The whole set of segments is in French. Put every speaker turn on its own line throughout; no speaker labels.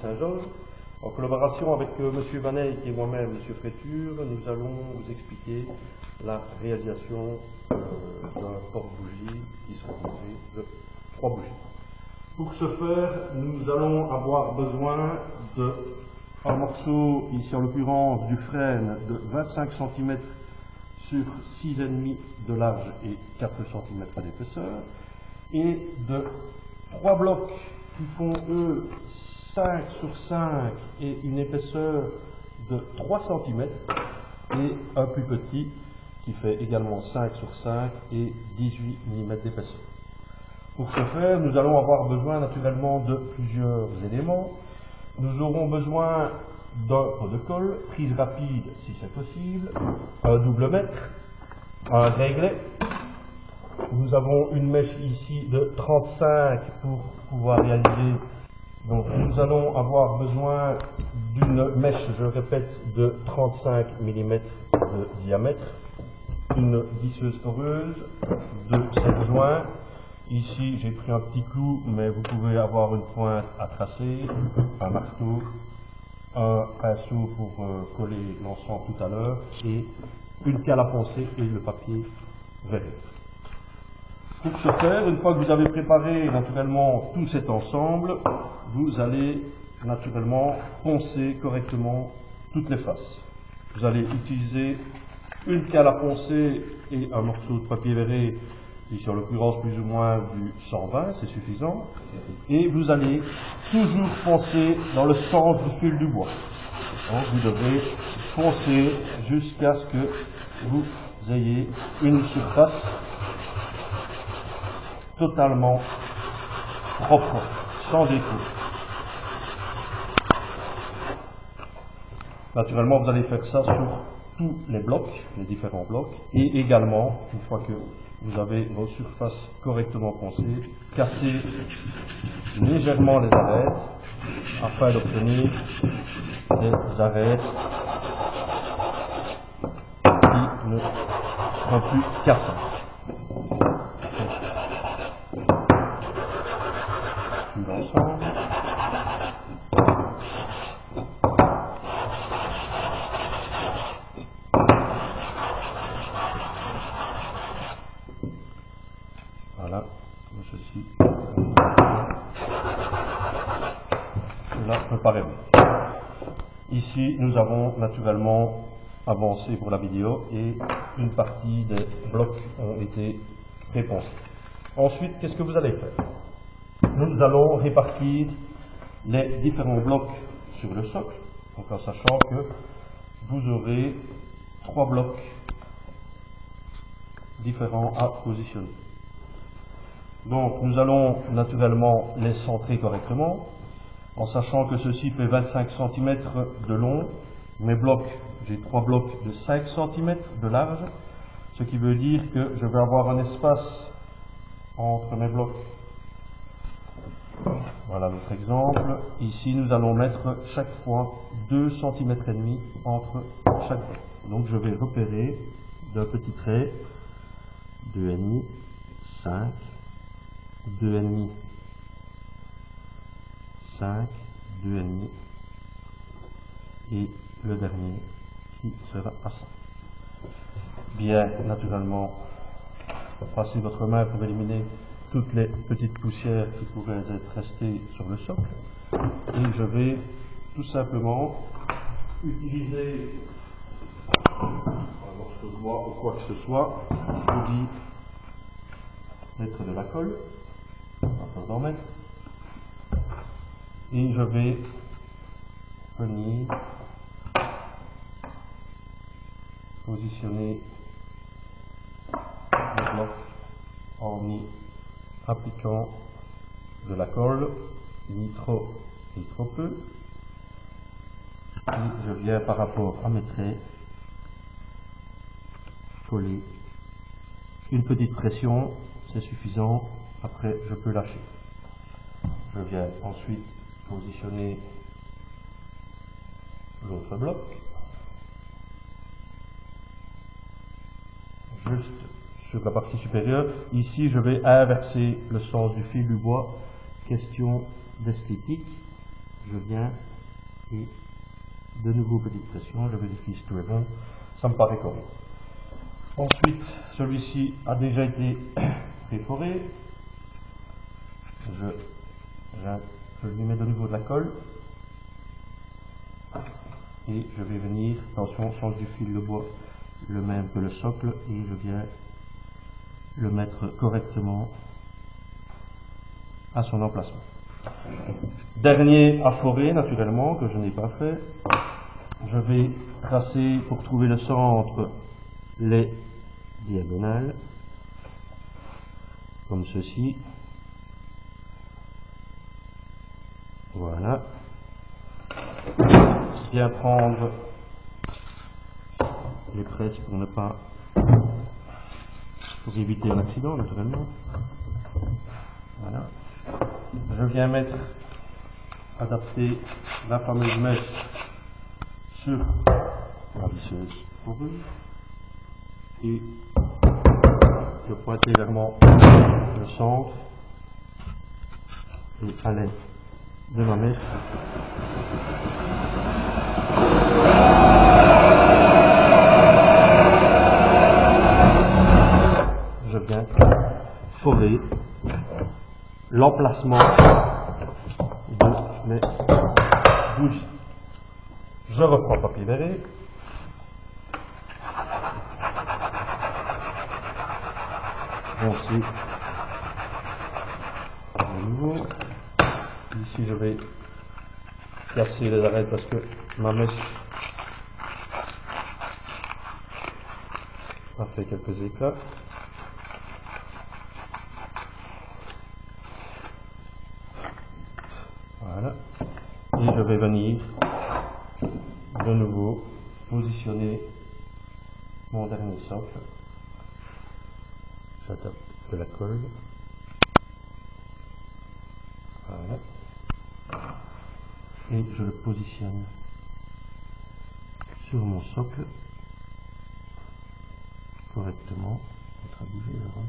Saint-Georges. En collaboration avec M. Vaneille et moi-même, M. Fréture, nous allons vous expliquer la réalisation d'un porte-bougie qui sera composé de 3 bougies. Pour ce faire, nous allons avoir besoin d'un morceau, ici en l'occurrence du frêne, de 25 cm sur 6,5 de large et 4 cm d'épaisseur, et de 3 blocs qui font eux 5 sur 5 et une épaisseur de 3 cm, et un plus petit qui fait également 5 sur 5 et 18 mm d'épaisseur. Pour ce faire, nous allons avoir besoin naturellement de plusieurs éléments. Nous aurons besoin d'un pot de colle, prise rapide si c'est possible, un double mètre, un réglet. Nous avons une mèche ici de 35 pour pouvoir réaliser. Donc nous allons avoir besoin d'une mèche, je répète, de 35 mm de diamètre, une visseuse poreuse, de 7 joints. Ici j'ai pris un petit clou, mais vous pouvez avoir une pointe à tracer, un marteau, un pinceau pour coller l'ensemble tout à l'heure, et une cale à poncer et le papier verre. Pour ce faire, une fois que vous avez préparé naturellement tout cet ensemble, vous allez naturellement poncer correctement toutes les faces. Vous allez utiliser une cale à poncer et un morceau de papier verré, ici en l'occurrence plus ou moins du 120, c'est suffisant, et vous allez toujours poncer dans le sens du fil du bois. Donc vous devez poncer jusqu'à ce que vous ayez une surface totalement propre, sans défaut. Naturellement, vous allez faire ça sur tous les blocs, les différents blocs, et également, une fois que vous avez vos surfaces correctement poncées, cassez légèrement les arêtes afin d'obtenir des arêtes qui ne seront plus cassantes. L'ensemble. Voilà, comme ceci. Cela me paraît bien. Ici, nous avons naturellement avancé pour la vidéo et une partie des blocs ont été préponcés. Ensuite, qu'est-ce que vous allez faire? Nous allons répartir les différents blocs sur le socle, donc en sachant que vous aurez 3 blocs différents à positionner. Donc nous allons naturellement les centrer correctement, en sachant que ceci fait 25 cm de long. Mes blocs, j'ai 3 blocs de 5 cm de large, ce qui veut dire que je vais avoir un espace entre mes blocs. Voilà notre exemple. Ici, nous allons mettre chaque fois 2,5 cm entre chaque bloc. Donc, je vais repérer d'un petit trait 2,5, 5, 2,5, 5, 2,5 et le dernier qui sera à ça. Bien, naturellement, passez votre main pour éliminer toutes les petites poussières qui pourraient être restées sur le socle, et je vais tout simplement utiliser un morceau de bois ou quoi que ce soit pour y mettre de la colle, afin d'en mettre, et je vais venir positionner le bloc en y appliquant de la colle, ni trop ni trop peu, et je viens par rapport à mes traits coller une petite pression, c'est suffisant, après je peux lâcher. Je viens ensuite positionner l'autre bloc, juste sur la partie supérieure. Ici, je vais inverser le sens du fil du bois, question d'esthétique. je viens et de nouveau petite pression, je vérifie si tout est bon, ça me paraît correct. Ensuite, celui-ci a déjà été perforé, je lui mets de nouveau de la colle et je vais venir, attention, sens du fil de bois, le même que le socle, et je viens le mettre correctement à son emplacement. Dernier à forer, naturellement, que je n'ai pas fait, je vais tracer pour trouver le centre les diagonales, comme ceci. Voilà. Bien prendre les presses pour ne pas, pour éviter un accident, naturellement. Voilà. Je viens adapter la fameuse mèche sur la visseuse fourrure et je pointe légèrement le centre et à l'aide de ma mèche je viens forer l'emplacement de mes bougies. Je reprends le papier verré. Ensuite, de nouveau, ici je vais casser les arêtes parce que ma mèche a fait quelques éclats. Voilà. Et je vais venir de nouveau positionner mon dernier socle. J'adapte de la colle. Voilà. Et je le positionne sur mon socle correctement. Peut-être à bouger là.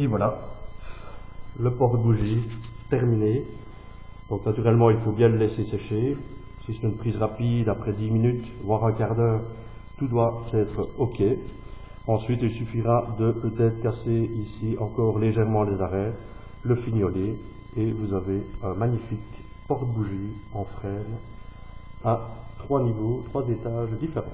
Et voilà, le porte-bougie terminé. Donc naturellement il faut bien le laisser sécher. Si c'est une prise rapide, après 10 minutes, voire un quart d'heure, tout doit être OK. Ensuite il suffira de peut-être casser ici encore légèrement les arêtes, le fignoler, et vous avez un magnifique porte-bougie en frêne à 3 niveaux, 3 étages différents.